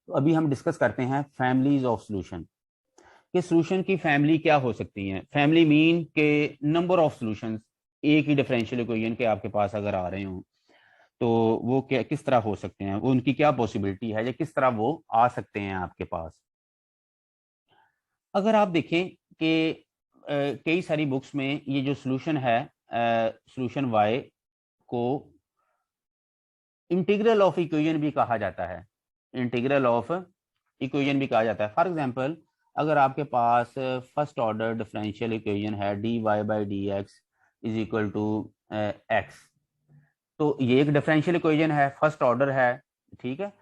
तो अभी हम डिस्कस करते हैं फैमिलीज ऑफ सॉल्यूशन कि सॉल्यूशन की फैमिली क्या हो सकती है। फैमिली मीन के नंबर ऑफ सॉल्यूशंस एक ही डिफरेंशियल इक्वेशन के आपके पास अगर आ रहे हो तो वो क्या किस तरह हो सकते हैं, वो उनकी क्या पॉसिबिलिटी है या किस तरह वो आ सकते हैं आपके पास। अगर आप देखें कि कई सारी बुक्स में ये जो सॉल्यूशन है, सॉल्यूशन वाई को इंटीग्रल ऑफ इक्वेशन भी कहा जाता है। इंटीग्रल ऑफ इक्वेशन भी कहा जाता है। फॉर एग्जांपल, अगर आपके पास फर्स्ट ऑर्डर डिफरेंशियल इक्वेशन है D Y by D x is equal to X, तो ये एक डिफरेंशियल इक्वेशन है, फर्स्ट ऑर्डर है, ठीक है।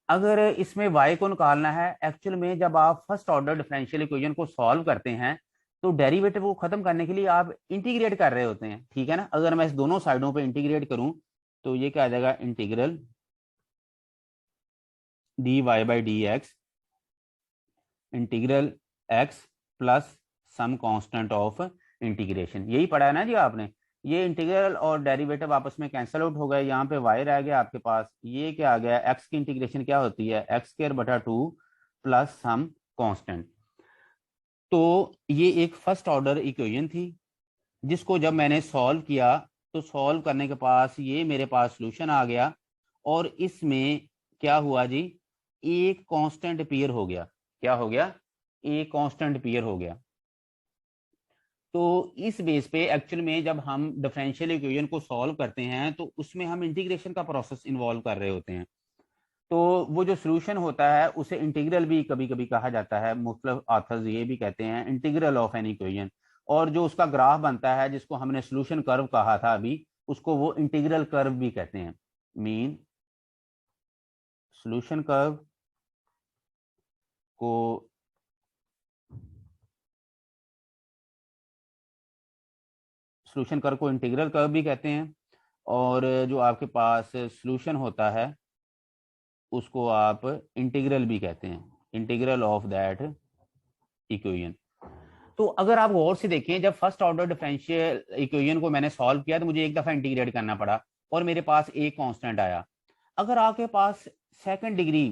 अगर इसमें y को निकालना है, एक्चुअल में जब आप फर्स्ट ऑर्डर डिफरेंशियल इक्वेशन को सॉल्व करते हैं तो डेरिवेटिव को खत्म करने के लिए आप इंटीग्रेट कर रहे होते हैं, ठीक है ना। अगर मैं इस दोनों साइडों पे इंटीग्रेट करूं तो ये क्या आ जाएगा, integral D Y by D X integral X plus some constant of integration. यही पढ़ा है ना जी आपने। ये इंटीग्रल और डेरिवेटिव आपस में कैंसिल आउट हो गए, यहाँ पे y रह गया आपके पास, ये क्या आ गया, x की इंटीग्रेशन क्या होती है, एक्स स्क्वायर बटा 2 प्लस सम कांस्टेंट। तो ये एक फर्स्ट ऑर्डर इक्वेशन थी जिसको जब मैंने सॉल्व किया तो सॉल्व करने के पास ये मेरे पास सॉल्यूशन आ गया और इसमें क्या हुआ जी, एक कांस्टेंट अपीयर हो गया। क्या हो गया, एक कांस्टेंट अपीयर हो गया। तो इस बेस पे एक्चुअल में जब हम डिफरेंशियल इक्वेशन को सॉल्व करते हैं तो उसमें हम इंटीग्रेशन का प्रोसेस इन्वॉल्व कर रहे होते हैं। तो वो जो सॉल्यूशन होता है उसे इंटीग्रल भी कभी कभी कहा जाता है, मुख्तलिफ ऑथर्स ये भी कहते हैं इंटीग्रल ऑफ एन इक्वेशन। और जो उसका ग्राफ बनता है जिसको हमने सॉल्यूशन कर्व कहा था अभी, उसको वो इंटीग्रल कर्व भी कहते हैं। मीन सॉल्यूशन कर्व को सॉल्यूशन कर्व को इंटीग्रल कर्व भी कहते हैं और जो आपके पास सॉल्यूशन होता है उसको आप इंटीग्रल भी कहते हैं, इंटीग्रल ऑफ दैट इक्वेशन। तो अगर आप गौर से देखें, जब फर्स्ट ऑर्डर डिफरेंशियल इक्वेशन को मैंने सॉल्व किया तो मुझे एक दफा इंटीग्रेट करना पड़ा और मेरे पास एक कांस्टेंट आया। अगर आपके पास सेकंड डिग्री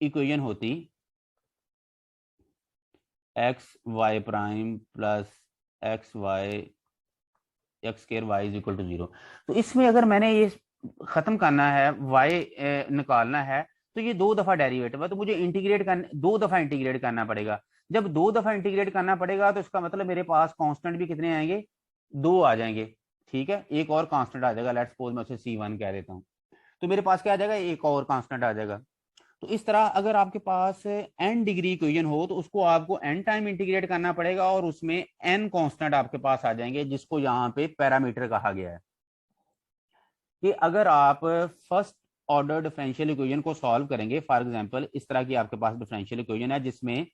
इक्वेशन होती X Y prime plus X Y X square Y is equal to 0, तो इसमें अगर मैंने ये खत्म करना है, वाई निकालना है, तो ये दो दफा डेरिवेटिव है तो मुझे इंटीग्रेट करना, दो दफा इंटीग्रेट करना पड़ेगा। जब दो दफा इंटीग्रेट करना पड़ेगा तो इसका मतलब मेरे पास कांस्टेंट भी कितने आएंगे, दो आ जाएंगे, ठीक है। एक और कांस्टेंट आ जाएगा, लेट्स सपोज मैं उसे C1 कह देता हूँ, तो मेरे पास क्या आ जाएगा, एक और कांस्टेंट आ जाएगा। तो इस तरह अगर आपके पास n डिग्री इक्वेशन हो तो उसको आपको n टाइम इंटीग्रेट करना पड़ेगा और उसमें n कांस्टेंट आपके पास आ जाएंगे जिसको यहाँ पे पैरामीटर कहा गया है। कि अगर आप फर्स्ट ऑर्डर डिफरेंशियल इक्वेशन को सॉल्व करेंगे, फॉर एग्जांपल इस तरह की आपके पास डिफरेंशियल इक्वेशन है जिसमें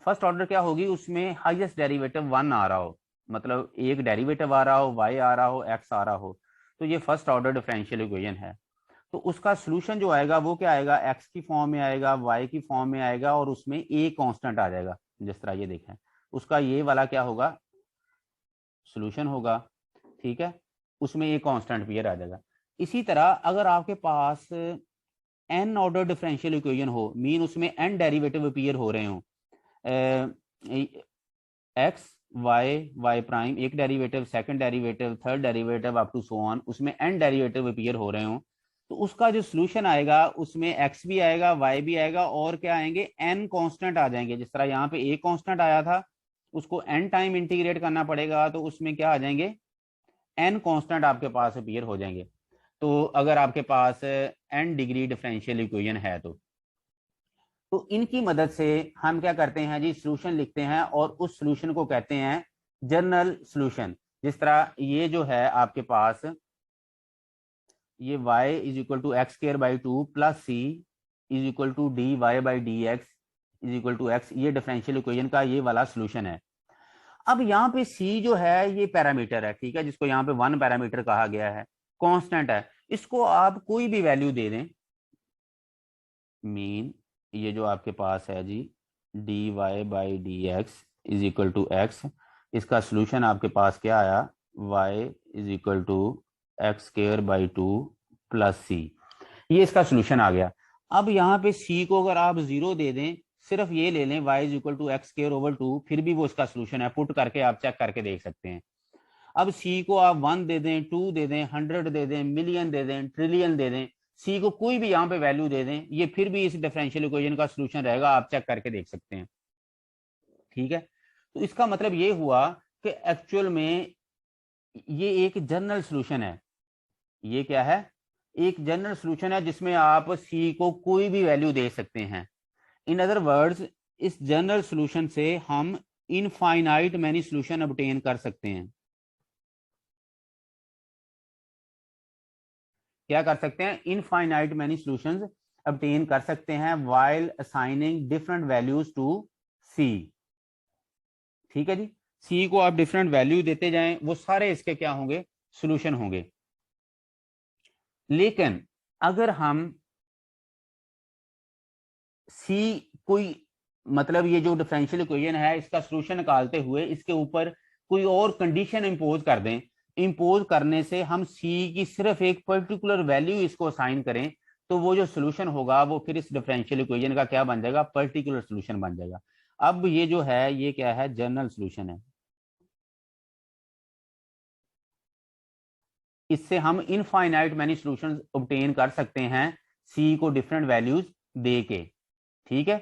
फर्स्ट ऑर्डर क्या होगी, उसमें हाईएस्ट डेरिवेटिव 1 आ रहा हो, मतलब एक डेरिवेटिव आ रहा हो, y आ रहा हो, x आ रहा हो, तो ये फर्स्ट ऑर्डर डिफरेंशियल इक्वेशन है। तो उसका सॉल्यूशन जो आएगा वो क्या आएगा, x की फॉर्म में आएगा, y की फॉर्म में आएगा और उसमें a कांस्टेंट आ जाएगा। जिस तरह ये देखें, उसका ये वाला क्या होगा, सॉल्यूशन होगा, ठीक है, उसमें एक कांस्टेंट भी आ जाएगा। इसी तरह अगर आपके पास n ऑर्डर डिफरेंशियल इक्वेशन हो, मीन उसमें n डेरिवेटिव अपीयर हो रहे हो, एक्स वाई वाई प्राइम एक derivative, second derivative, third derivative up to so on, उसमें n डेरिवेटिव अपीयर हो रहे हो, तो उसका जो सॉल्यूशन आएगा उसमें x भी आएगा, y भी आएगा और क्या आएंगे, n कांस्टेंट आ जाएंगे। जिस तरह यहाँ पे एक कांस्टेंट आया था उसको n टाइम इंटीग्रेट करना पड़ेगा तो उसमें क्या आ जाएंगे, n कांस्टेंट आपके पास अपीयर हो जाएंगे। तो अगर आपके पास n डिग्री डिफरेंशियल इक्वेशन है तो इनकी मदद से हम क्या करते हैं जी, सॉल्यूशन लिखते हैं और उस सॉल्यूशन को कहते हैं जनरल सॉल्यूशन। जिस तरह ये जो है आपके पास, ये y is equal to x square by 2 plus c is equal to d Y by D x is equal to x, ये डिफरेंशियल इक्वेशन का ये वाला सॉल्यूशन है। अब यहाँ पे c जो है ये पैरामीटर है, ठीक है, जिसको यहाँ पे 1 पैरामीटर कहा गया है, कांस्टेंट है, इसको आप कोई भी वैल्यू दे दें। मीन ये जो आपके पास है जी, D Y by D x is equal to X, इसका सॉल्यूशन आपके पास क्या आया, y is equal to x square by 2 plus C. ये इसका सोल्यूशन आ गया। अब यहाँ पे सी को अगर आप 0 दे दें, सिर्फ ये ले लें y is equal to x square over 2, फिर भी वो इसका सोल्यूशन है, पुट करके आप चेक करके देख सकते हैं। अब सी को आप 1 दे दें, 2 दे दें, 100 दे दें, मिलियन दे दें, ट्रिलियन दे दें, सी को कोई भी यहाँ पे वैल्यू दे दें, ये फिर भी इस डिफरेंशियल इक्वेशन का सोल्यूशन रहेगा, आप चेक करके देख सकते हैं। ठीक है, तो इसका मतलब ये हुआ कि एक्चुअल में ये एक जनरल सोल्यूशन है। ये क्या है? एक जनरल सोल्यूशन है जिसमें आप सी को कोई भी वैल्यू दे सकते हैं। इन अदर वर्ड्स, इस जनरल सोल्यूशन से हम इनफाइनाइट मैनी सोल्यूशन ऑब्टेन कर सकते हैं। क्या कर सकते हैं? इनफाइनाइट मैनी सॉल्यूशंस ऑब्टेन कर सकते हैं while assigning different values to C. ठीक है जी, सी को आप डिफरेंट वैल्यू देते जाएं, वो सारे इसके क्या होंगे? सॉल्यूशन होंगे। लेकिन अगर हम सी कोई, मतलब ये जो डिफरेंशियल इक्वेशन है इसका सॉल्यूशन निकालते हुए इसके ऊपर कोई और कंडीशन इंपोज कर दें, इंपोज करने से हम सी की सिर्फ एक पर्टिकुलर वैल्यू इसको असाइन करें, तो वो जो सोल्यूशन होगा वो फिर इस डिफरेंशियल इक्वेशन का क्या बन जाएगा? पर्टिकुलर सोल्यूशन बन जाएगा। अब ये जो है ये क्या है? जनरल सोल्यूशन है। इससे हम इनफाइनाइट मैनी सॉल्यूशंस ऑब्टेन कर सकते हैं सी को डिफरेंट वैल्यूज दे के। ठीक है,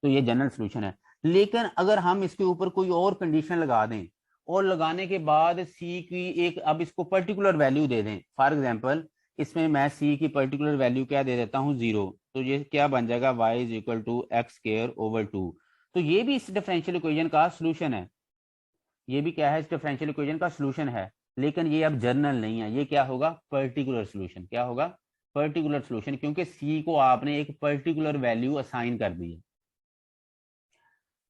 तो ये जनरल सोल्यूशन है। लेकिन अगर हम इसके ऊपर कोई और कंडीशन लगा दें और लगाने के बाद सी की एक, अब इसको पर्टिकुलर वैल्यू दे दें, फॉर एग्जांपल इसमें मैं सी की पर्टिकुलर वैल्यू क्या दे देता हूं? 0, तो ये क्या बन जाएगा? y is equal to x square over 2। तो ये भी इस डिफरेंशियल इक्वेशन का सोल्यूशन है। ये भी क्या है? इस डिफरेंशियल इक्वेशन का सोल्यूशन है। लेकिन ये अब जनरल नहीं है, ये क्या होगा? Particular solution. क्या होगा? पर्टिकुलर सोल्यूशन, क्योंकि सी को आपने एक पर्टिकुलर वैल्यू असाइन कर दी है।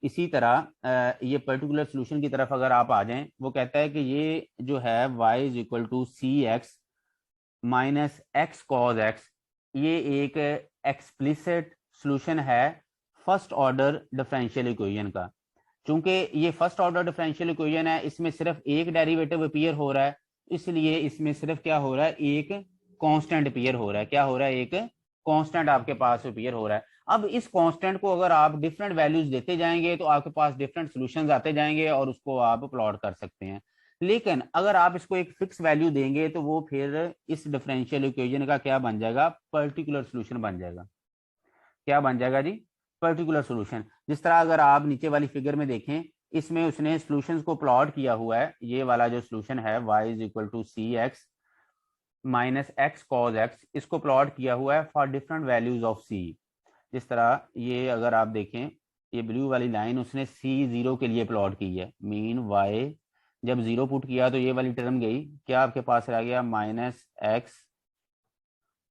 इसी तरह ये पर्टिकुलर सोल्यूशन की तरफ अगर आप आ जाएं, वो कहता है कि ये जो है y is equal to c x minus x cos x, ये एक एक्सप्लिसिट सोल्यूशन है फर्स्ट ऑर्डर डिफरेंशियल इक्वेशन का। चूंकि ये फर्स्ट ऑर्डर डिफरेंशियल इक्वेशन है, इसमें सिर्फ एक डेरिवेटिव अपीयर हो रहा है, इसलिए इसमें सिर्फ क्या हो रहा है? एक कांस्टेंट अपीयर हो रहा है। क्या हो रहा है? एक कांस्टेंट आपके पास अपीयर हो रहा है। अब इस कांस्टेंट को अगर आप डिफरेंट वैल्यूज देते जाएंगे तो आपके पास डिफरेंट सॉल्यूशंस आते जाएंगे और उसको आप प्लॉट कर सकते हैं। लेकिन अगर आप इसको एक फिक्स वैल्यू देंगे तो वो फिर इस डिफरेंशियल इक्वेशन का क्या बन जाएगा? पर्टिकुलर सॉल्यूशन बन जाएगा। क्या बन जाएगा जी? Particular solution. जिस तरह अगर आप नीचे वाली फिगर में देखें, इसमें उसने सॉल्यूशंस को प्लॉट किया हुआ है। ये वाला जो सॉल्यूशन है y is equal to c x minus x cos x, इसको प्लॉट किया हुआ है for different values of c. जिस तरह ये अगर आप देखें, ये ब्लू वाली लाइन उसने c0 के लिए प्लॉट की है। मीन y जब 0 पुट किया तो ये वाली टर्म गई, क्या आपके पास रह गया? Minus x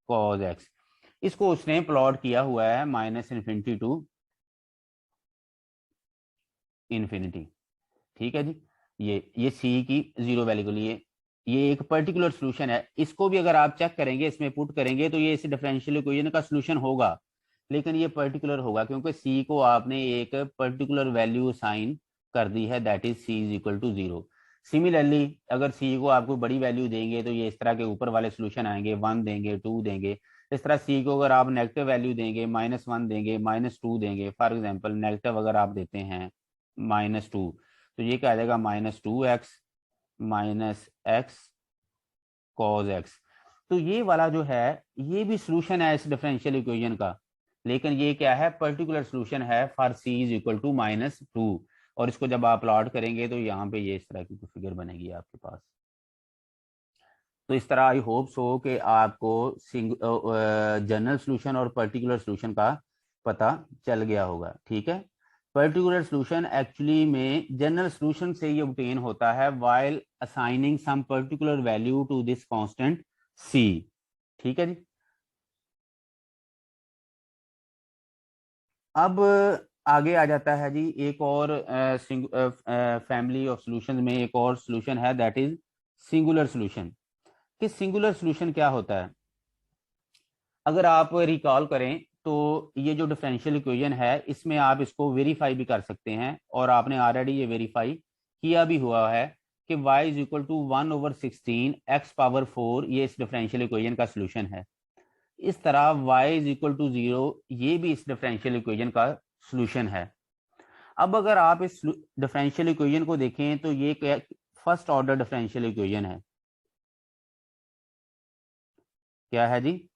cos x. इसको उसने प्लॉट किया हुआ है माइनस इन्फिनिटी टू इन्फिनिटी। ठीक है जी, ये सी की 0 वैल्यू के लिए ये एक पर्टिकुलर सोल्यूशन है। इसको भी अगर आप चेक करेंगे, इसमें पुट करेंगे, तो ये इस डिफरेंशियल इक्वेशन का सोल्यूशन होगा, लेकिन ये पर्टिकुलर होगा क्योंकि सी को आपने एक पर्टिकुलर वैल्यू साइन कर दी है, that is C is equal to 0। Similarly अगर सी को आपको बड़ी वैल्यू देंगे तो ये इस तरह के ऊपर वाले सोल्यूशन आएंगे, 1 देंगे, 2 देंगे। इस तरह सी को अगर आप नेगेटिव वैल्यू देंगे, -1 देंगे, -2 देंगे, फॉर एग्जाम्पल नेगेटिव अगर आप देते हैं -2, तो ये क्या आ जाएगा? -2x minus x cos x. तो ये वाला जो है ये भी सोल्यूशन है इस डिफरेंशियल इक्वेशन का, लेकिन ये क्या है? पर्टिकुलर सोल्यूशन है for c is equal to -2। और इसको जब आप प्लॉट करेंगे तो यहाँ पे ये इस तरह की फिगर बनेगी आपके पास। तो इस तरह आई होप सो कि आपको जनरल सोल्यूशन और पर्टिकुलर सोल्यूशन का पता चल गया होगा। ठीक है, पर्टिकुलर सोल्यूशन एक्चुअली में जनरल सोल्यूशन से ही ऑब्टेन होता है while assigning some particular value to this constant C. ठीक है जी, अब आगे आ जाता है जी एक और फैमिली ऑफ सॉल्यूशंस में एक और सॉल्यूशन है, दैट इज सिंगुलर सॉल्यूशन। कि सिंगुलर सॉल्यूशन क्या होता है? अगर आप रिकॉल करें तो ये जो डिफरेंशियल इक्वेशन है इसमें आप इसको वेरीफाई भी कर सकते हैं, और आपने ऑलरेडी ये वेरीफाई किया भी हुआ है कि y is equal to 1/16 x power 4 ये इस डिफरेंशियल इक्वेशन का सोल्यूशन है। इस तरह y इज इक्वल टू 0 ये भी इस डिफरेंशियल इक्वेशन का सॉल्यूशन है। अब अगर आप इस डिफरेंशियल इक्वेशन को देखें तो ये फर्स्ट ऑर्डर डिफरेंशियल इक्वेशन है। क्या है जी?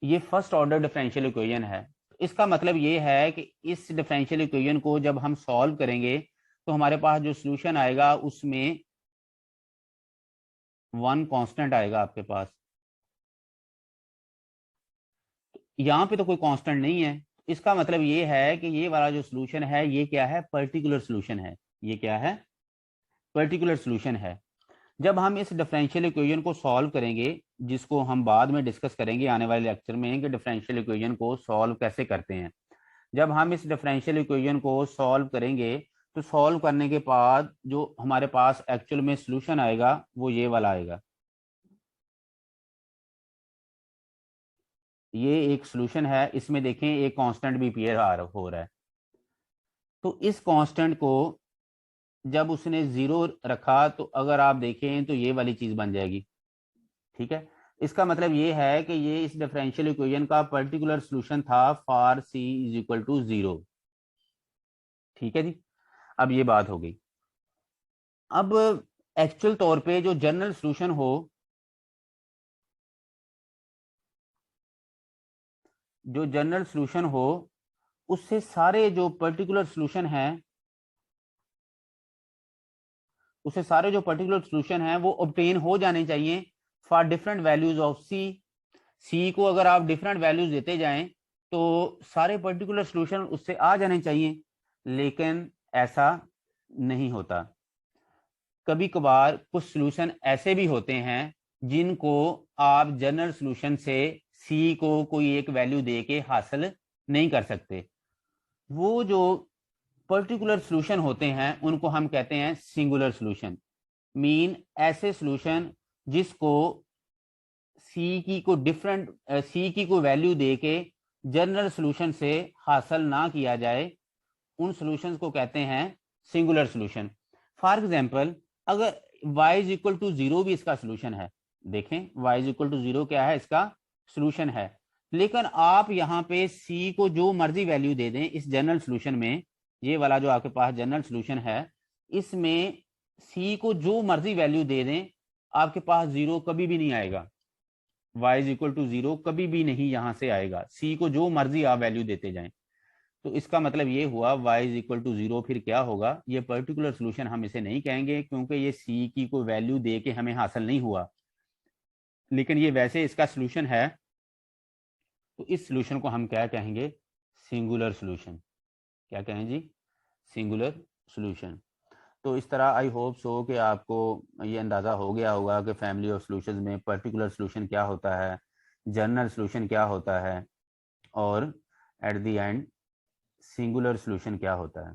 ये फर्स्ट ऑर्डर डिफरेंशियल इक्वेशन है। इसका मतलब ये है कि इस डिफरेंशियल इक्वेशन को जब हम सॉल्व करेंगे तो हमारे पास जो सॉल्यूशन आएगा उसमें वन कांस्टेंट आएगा आपके पास। यहाँ पे तो कोई कांस्टेंट नहीं है, इसका मतलब ये है कि ये वाला जो सॉल्यूशन है ये क्या है? पर्टिकुलर सॉल्यूशन है। ये क्या है? पर्टिकुलर सॉल्यूशन है। जब हम इस डिफरेंशियल इक्वेशन को सॉल्व करेंगे, जिसको हम बाद में डिस्कस करेंगे आने वाले लेक्चर में कि डिफरेंशियल इक्वेशन को सॉल्व कैसे करते हैं, जब हम इस डिफरेंशियल इक्वेशन को सॉल्व करेंगे तो सॉल्व करने के बाद जो हमारे पास एक्चुअल में सॉल्यूशन आएगा वो ये वाला आएगा। ये एक सॉल्यूशन है, इसमें देखें एक कांस्टेंट भी अपीयर हो रहा है। तो इस कांस्टेंट को जब उसने जीरो रखा तो अगर आप देखें तो ये वाली चीज बन जाएगी। ठीक है, इसका मतलब ये है कि ये इस डिफरेंशियल इक्वेशन का पर्टिकुलर सॉल्यूशन था for c is equal to 0। ठीक है जी, अब ये बात हो गई। अब एक्चुअल तौर पे जो जनरल सॉल्यूशन हो, जो जनरल सॉल्यूशन हो उससे सारे जो पर्टिकुलर सॉल्यूशन है, उससे सारे जो पर्टिकुलर सॉल्यूशन है वो ऑब्टेन हो जाने चाहिए फॉर डिफरेंट वैल्यूज ऑफ सी को अगर आप डिफरेंट वैल्यूज देते जाएं तो सारे पर्टिकुलर सॉल्यूशन उससे आ जाने चाहिए, लेकिन ऐसा नहीं होता। कभी कभार कुछ सॉल्यूशन ऐसे भी होते हैं जिनको आप जनरल सॉल्यूशन से सी को कोई एक वैल्यू दे के हासिल नहीं कर सकते। वो जो पर्टिकुलर सॉल्यूशन होते हैं उनको हम कहते हैं सिंगुलर सॉल्यूशन। मीन ऐसे सॉल्यूशन जिसको सी की को वैल्यू दे के जनरल सॉल्यूशन से हासिल ना किया जाए, उन सॉल्यूशंस को कहते हैं सिंगुलर सॉल्यूशन। फॉर एग्जांपल, अगर y इज इक्वल टू 0 भी इसका सॉल्यूशन है, देखें y इज इक्वल टू 0 क्या है? इसका सॉल्यूशन है। लेकिन आप यहाँ पे c को जो मर्जी वैल्यू दे दें इस जनरल सॉल्यूशन में, ये वाला जो आपके पास जनरल सॉल्यूशन है इसमें c को जो मर्जी वैल्यू दे दें आपके पास 0 कभी भी नहीं आएगा। y इज इक्वल टू 0 कभी भी नहीं यहां से आएगा, c को जो मर्जी आप वैल्यू देते जाएं। तो इसका मतलब ये हुआ y इज इक्वल टू 0 फिर क्या होगा? ये पर्टिकुलर सॉल्यूशन हम इसे नहीं कहेंगे क्योंकि ये c की कोई वैल्यू दे के हमें हासिल नहीं हुआ, लेकिन ये वैसे इसका सॉल्यूशन है। तो इस सॉल्यूशन को हम क्या कहेंगे? Singular solution. क्या कहें जी? Singular solution. तो इस तरह आई होप सो कि आपको ये अंदाज़ा हो गया होगा कि फैमिली ऑफ सॉल्यूशंस में पर्टिकुलर सॉल्यूशन क्या होता है, जनरल सॉल्यूशन क्या होता है, और at the end singular solution क्या होता है।